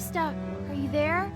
Krista, are you there?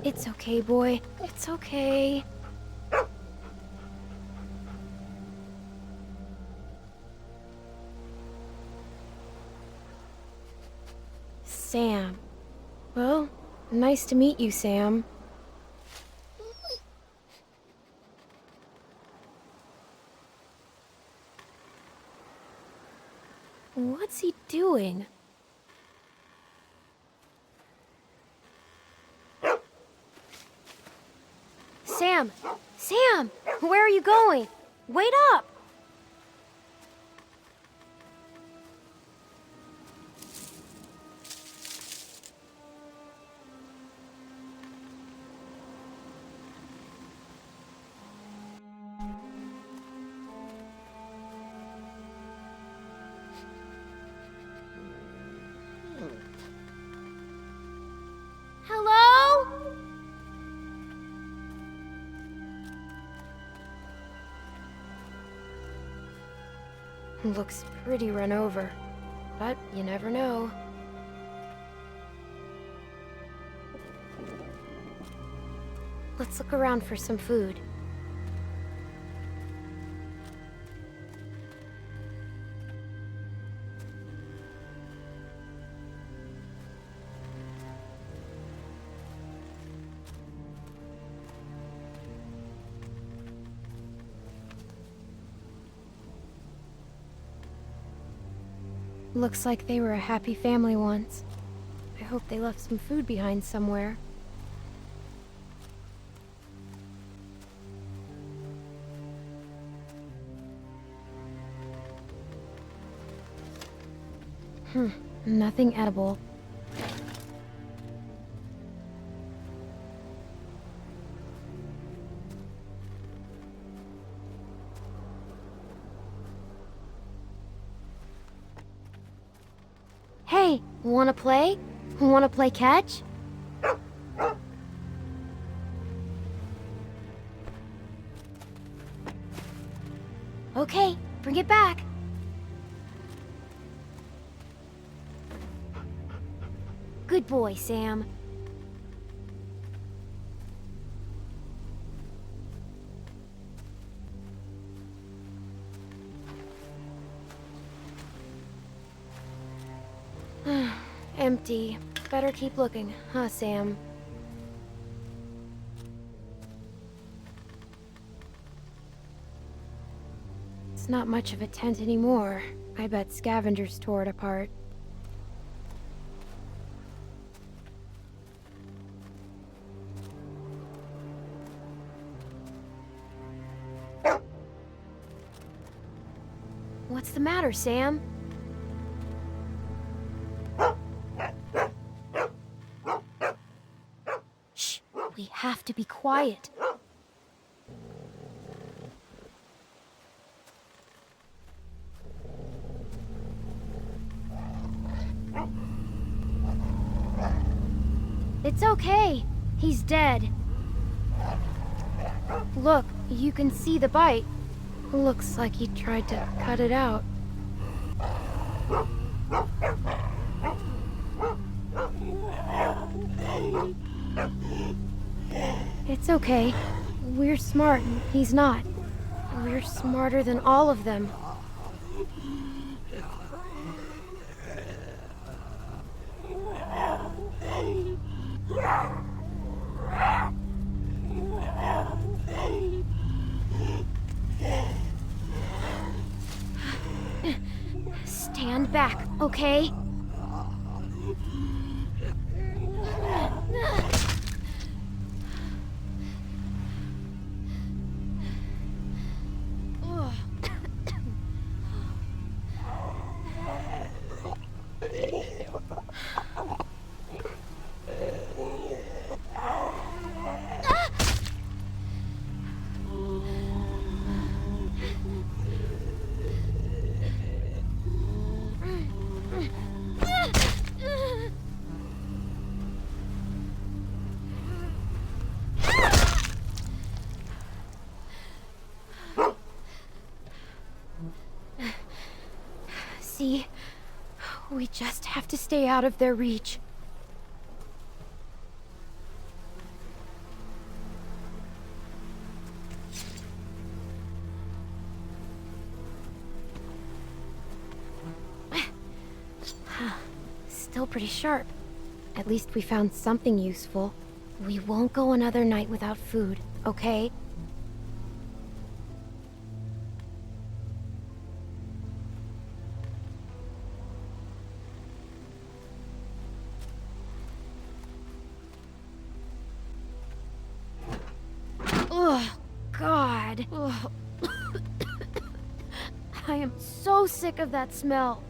It's okay, boy. It's okay. Sam. Well, nice to meet you, Sam. What's he doing? Sam! Sam! Where are you going? Wait up! Hello? Looks pretty run over, but you never know. Let's look around for some food. Looks like they were a happy family once. I hope they left some food behind somewhere. Nothing edible. Hey, wanna play? Wanna play catch? Okay, bring it back. Good Good boy, Sam. Empty. Better keep looking, huh, Sam? It's not much of a tent anymore. I bet scavengers tore it apart. What's the matter, Sam? Shh! We have to be quiet. It's okay. He's dead. Look, you can see the bite. Looks like he tried to cut it out. It's okay. We're smart, and he's not. We're smarter than all of them. Stand back, okay? See? We just have to stay out of their reach. Still pretty sharp. At least we found something useful. We won't go another night without food, okay? Oh, God. Ugh. I am so sick of that smell.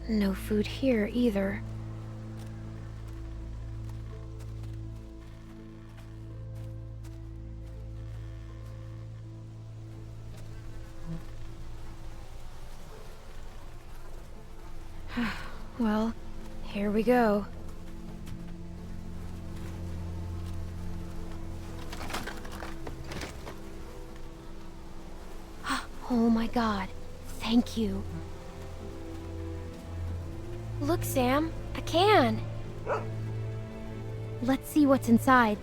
No food here either. Well, here we go. Oh my God, thank you. Look, Sam, a can. Let's see what's inside.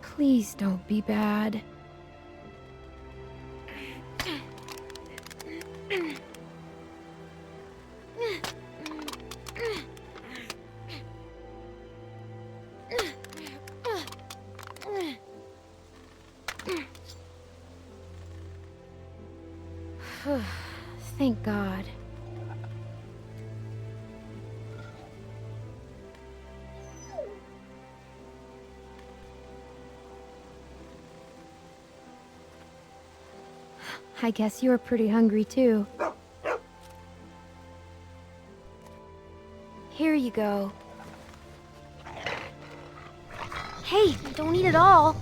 Please don't be bad. Thank God. I guess you're pretty hungry too. Here you go. Hey, don't eat it all.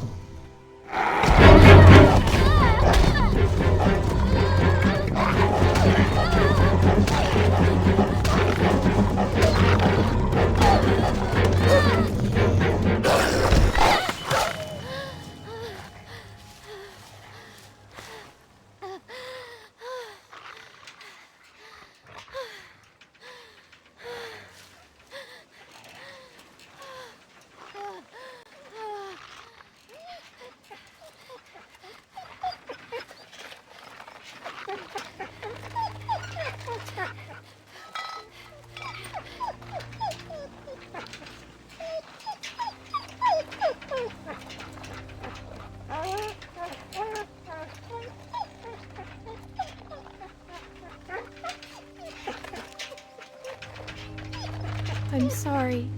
I'm sorry.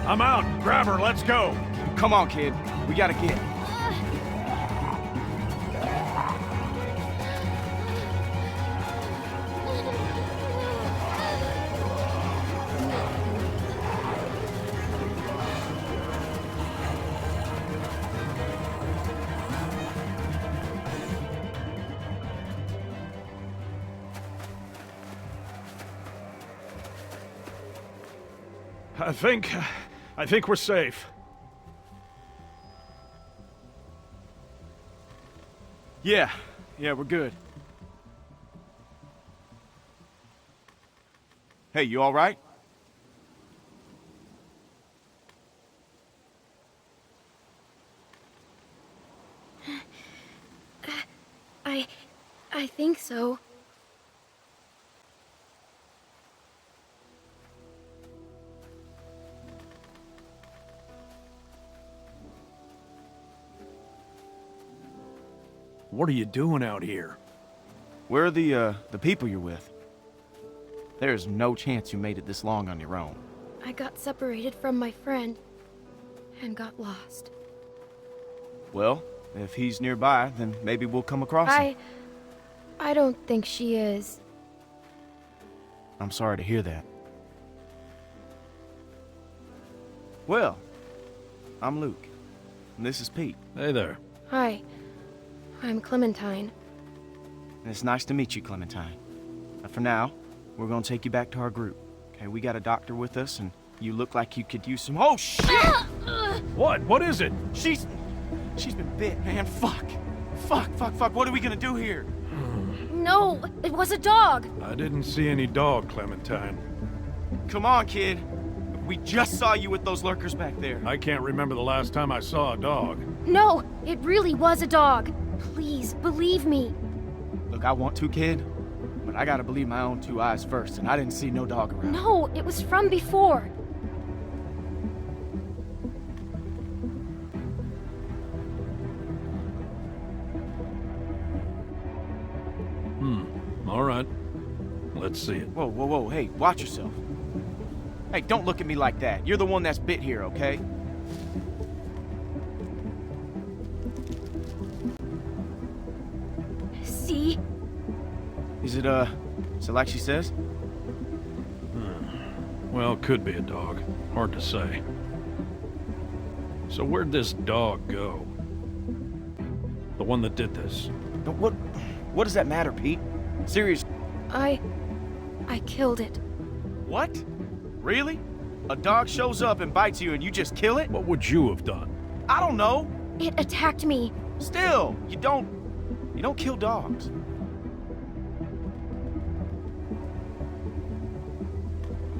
I'm out. Grab her. Let's go. Come on, kid. We gotta get. I think we're safe. Yeah, we're good. Hey, you all right? I think so. What are you doing out here? Where are the people you're with? There's no chance you made it this long on your own. I got separated from my friend and got lost. Well, if he's nearby, then maybe we'll come across him. I don't think she is. I'm sorry to hear that. Well, I'm Luke, and this is Pete. Hey there. Hi. I'm Clementine. And it's nice to meet you, Clementine. But for now, we're gonna take you back to our group. Okay, we got a doctor with us, and you look like you could use some— Oh, shit! What? What is it? She's been bit, man. Fuck. What are we gonna do here? No, it was a dog. I didn't see any dog, Clementine. Come on, kid. We just saw you with those lurkers back there. I can't remember the last time I saw a dog. No, it really was a dog. Please, believe me. Look, I want to, kid, but I gotta believe my own two eyes first, and I didn't see no dog around. No, it was from before. All right. Let's see it. Whoa, hey, watch yourself. Hey, don't look at me like that. You're the one that's bit here, okay? See? Is it like she says? Well, could be a dog. Hard to say. So where'd this dog go? The one that did this? What does that matter, Pete? Seriously. I killed it. What? Really? A dog shows up and bites you and you just kill it? What would you have done? I don't know. It attacked me. Still, you don't kill dogs.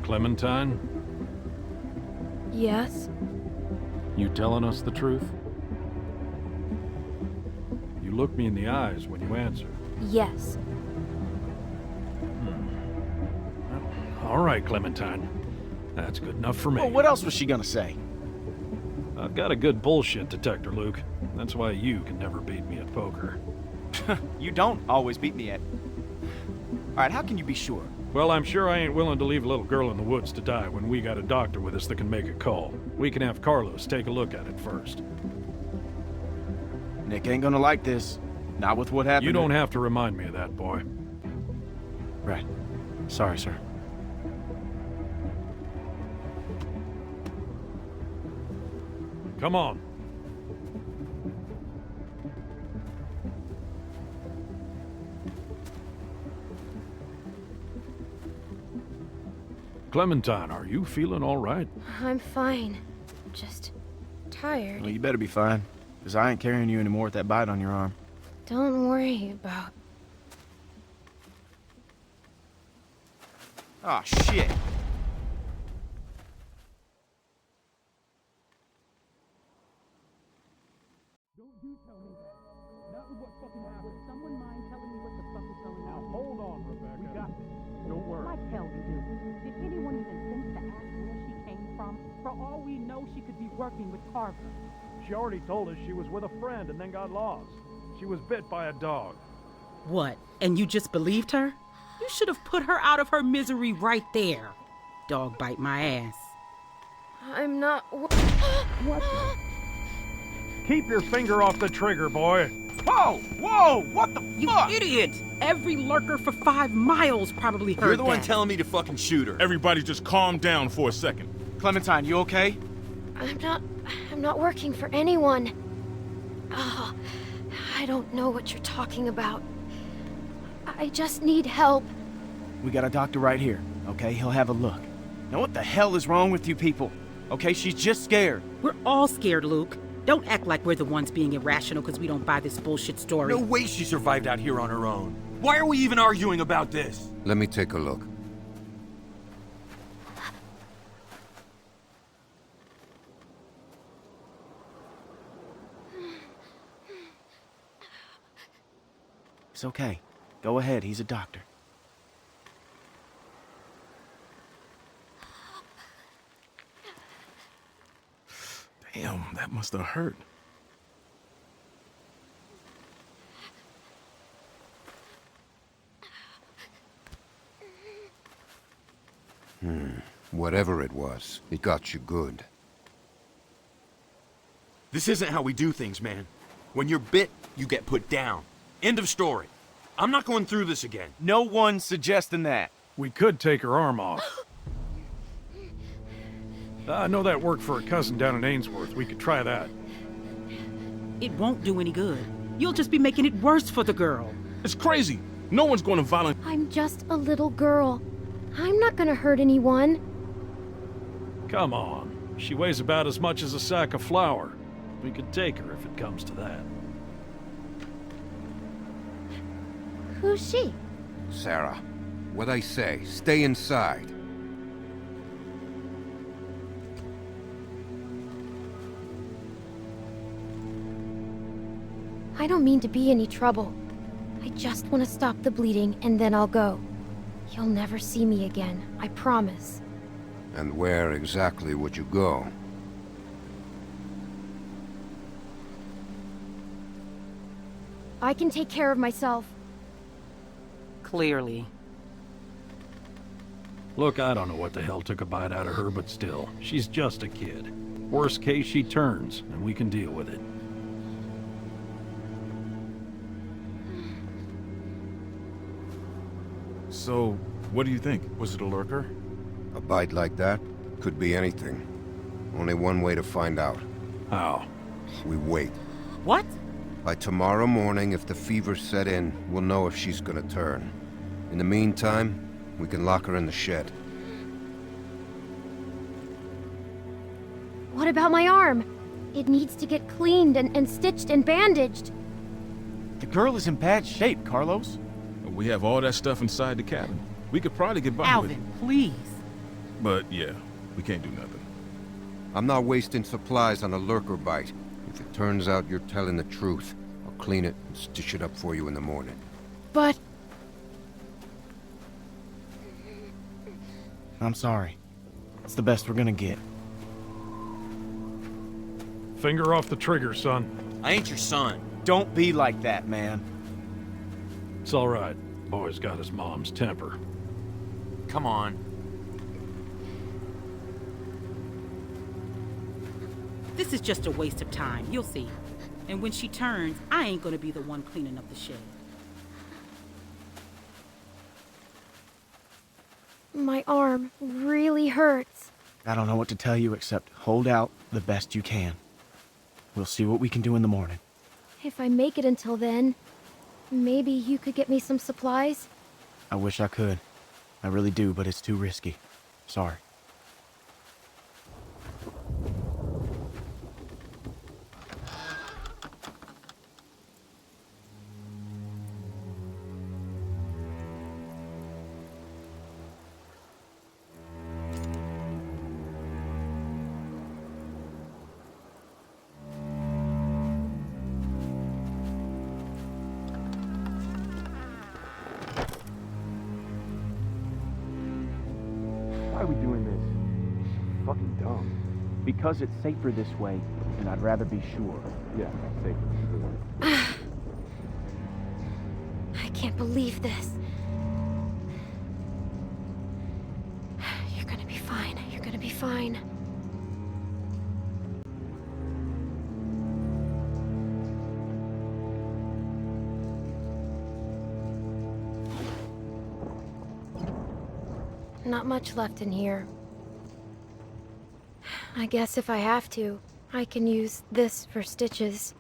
Clementine? Yes? You telling us the truth? You look me in the eyes when you answer. Yes. All right, Clementine. That's good enough for me. Well, what else was she gonna say? I've got a good bullshit detector, Luke. That's why you can never beat me at poker. You don't always beat me at. All right, how can you be sure? Well, I'm sure I ain't willing to leave a little girl in the woods to die when we got a doctor with us that can make a call. We can have Carlos take a look at it first. Nick ain't gonna like this. Not with what happened. You don't have to remind me of that, boy. Right. Sorry, sir. Come on. Clementine, are you feeling all right? I'm fine. Just tired. Well, you better be fine, because I ain't carrying you anymore with that bite on your arm. Don't worry about... Oh, shit. Don't you tell me that. Not with what fucking happened. Would someone mind telling me what the fuck is going on? Now, hold on, Rebecca. We got this. Don't worry. Like hell we do. Did anyone even think to ask where she came from? For all we know, she could be working with Carver. She already told us she was with a friend and then got lost. She was bit by a dog. What? And you just believed her? You should have put her out of her misery right there. Dog bite my ass. I'm not... What the? Keep your finger off the trigger, boy. Whoa, what the You fuck? idiot! Every lurker for 5 miles probably heard You're the one that. telling me to fucking shoot her. Everybody just calm down for a second. Clementine, you okay? I'm not working for anyone. Oh, I don't know what you're talking about. I just need help. We got a doctor right here, okay? He'll have a look. Now what the hell is wrong with you people? Okay, she's just scared. We're all scared, Luke. Don't act like we're the ones being irrational because we don't buy this bullshit story. No way she survived out here on her own. Why are we even arguing about this? Let me take a look. It's okay. Go ahead, he's a doctor. Damn, that must have hurt. Whatever it was, it got you good. This isn't how we do things, man. When you're bit, you get put down. End of story. I'm not going through this again. No one's suggesting that. We could take her arm off. I know that worked for a cousin down in Ainsworth. We could try that. It won't do any good. You'll just be making it worse for the girl. It's crazy. No one's going to volunteer. I'm just a little girl. I'm not gonna hurt anyone. Come on. She weighs about as much as a sack of flour. We could take her if it comes to that. Who's she? Sarah, what I say, stay inside. I don't mean to be any trouble. I just want to stop the bleeding and then I'll go. You'll never see me again, I promise. And where exactly would you go? I can take care of myself. Clearly. Look, I don't know what the hell took a bite out of her, but still, she's just a kid. Worst case, she turns, and we can deal with it. So, what do you think? Was it a lurker? A bite like that could be anything. Only one way to find out. How? We wait. What? By tomorrow morning, if the fever set in, we'll know if she's gonna turn. In the meantime, we can lock her in the shed. What about my arm? It needs to get cleaned and stitched and bandaged. The girl is in bad shape, Carlos. We have all that stuff inside the cabin. We could probably get by with it. Alvin, please. But yeah, we can't do nothing. I'm not wasting supplies on a lurker bite. If it turns out you're telling the truth, I'll clean it and stitch it up for you in the morning. But... I'm sorry. It's the best we're gonna get. Finger off the trigger, son. I ain't your son. Don't be like that, man. It's all right. Boy's got his mom's temper. Come on. This is just a waste of time, you'll see. And when she turns, I ain't gonna be the one cleaning up the shed. my arm really hurts. I don't know what to tell you except hold out the best you can. We'll see what we can do in the morning. If I make it until then, maybe you could get me some supplies? I wish I could. I really do, but it's too risky. Sorry. Why are we doing this? Fucking dumb. Because it's safer this way, and I'd rather be sure. Yeah, safer. I can't believe this. You're gonna be fine. You're gonna be fine. Not much left in here. I guess if I have to, I can use this for stitches.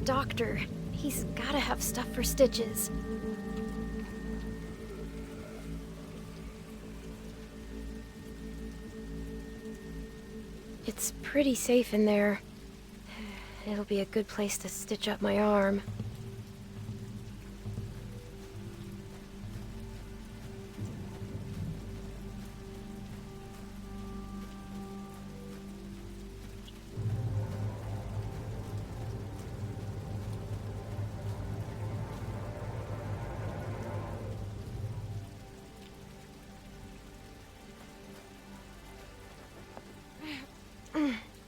doctor. He's gotta have stuff for stitches. It's pretty safe in there. It'll be a good place to stitch up my arm.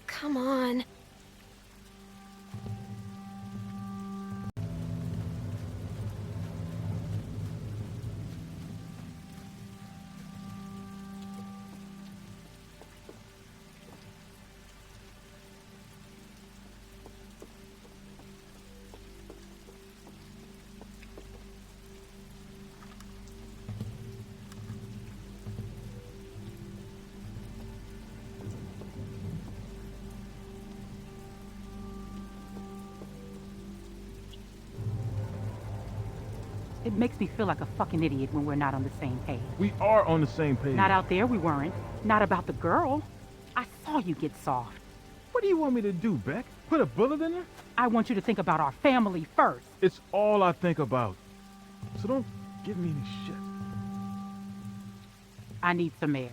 Come on. It makes me feel like a fucking idiot when we're not on the same page. We are on the same page. Not out there, we weren't. Not about the girl. I saw you get soft. What do you want me to do, Beck? Put a bullet in her? I want you to think about our family first. It's all I think about. So don't give me any shit. I need some air.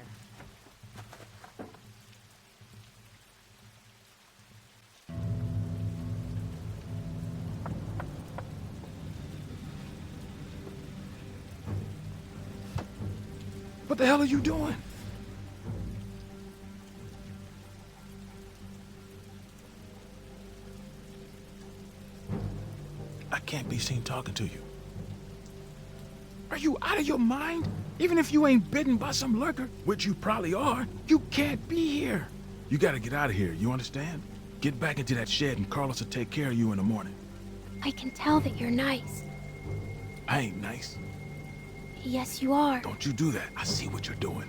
What the hell are you doing? I can't be seen talking to you. Are you out of your mind? Even if you ain't bitten by some lurker, which you probably are, you can't be here. You gotta get out of here, you understand? Get back into that shed and Carlos will take care of you in the morning. I can tell that you're nice. I ain't nice. Yes, you are. Don't you do that. I see what you're doing.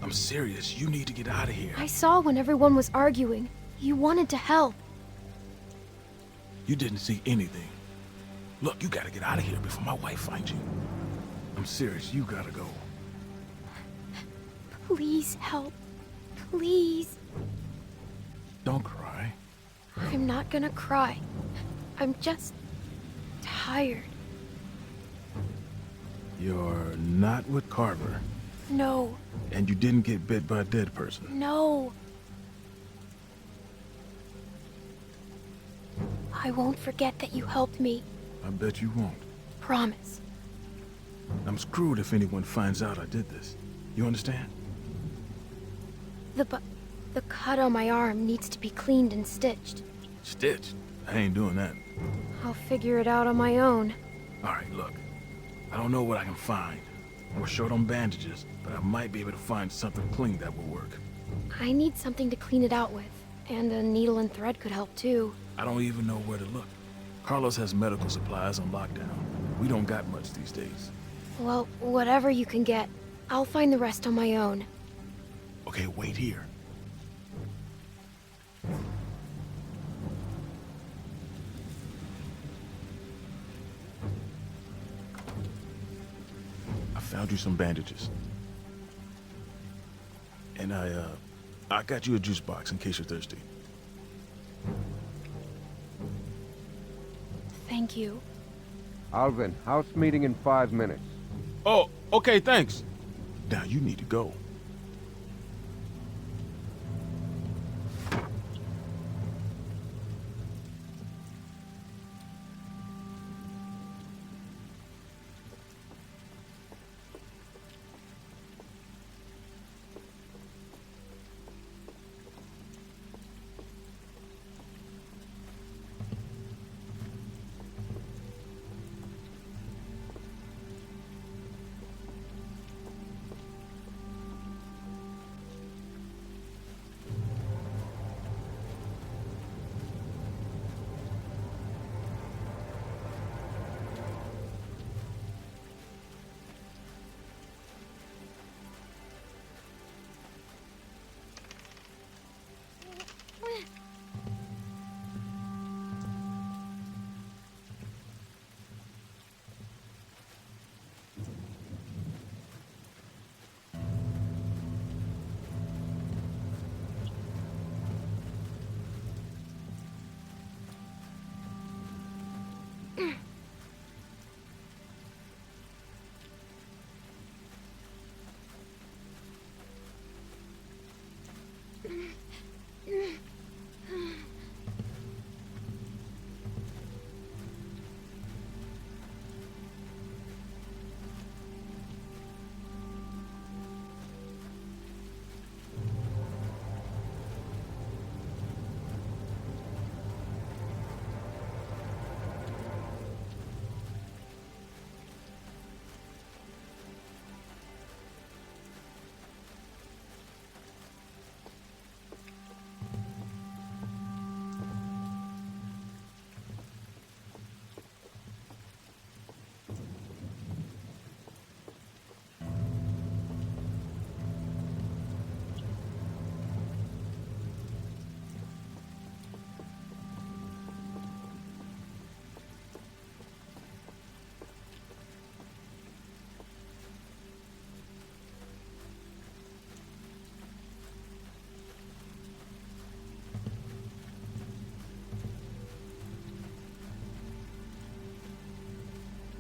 I'm serious. You need to get out of here. I saw when everyone was arguing. You wanted to help. You didn't see anything. Look, you gotta get out of here before my wife finds you. I'm serious. You gotta go. Please help. Please. Don't cry. I'm not gonna cry. I'm just tired. You're not with Carver. No. And you didn't get bit by a dead person. No. I won't forget that you helped me. I bet you won't. Promise. I'm screwed if anyone finds out I did this. You understand? The cut on my arm needs to be cleaned and stitched. Stitched? I ain't doing that. I'll figure it out on my own. All right, look. I don't know what I can find. We're short on bandages, but I might be able to find something clean that will work. I need something to clean it out with. And a needle and thread could help too. I don't even know where to look. Carlos has medical supplies on lockdown. We don't got much these days. Well, whatever you can get. I'll find the rest on my own. Okay, wait here. I found you some bandages. And I got you a juice box in case you're thirsty. Thank you. Alvin, house meeting in 5 minutes. Oh, okay, thanks. Now you need to go.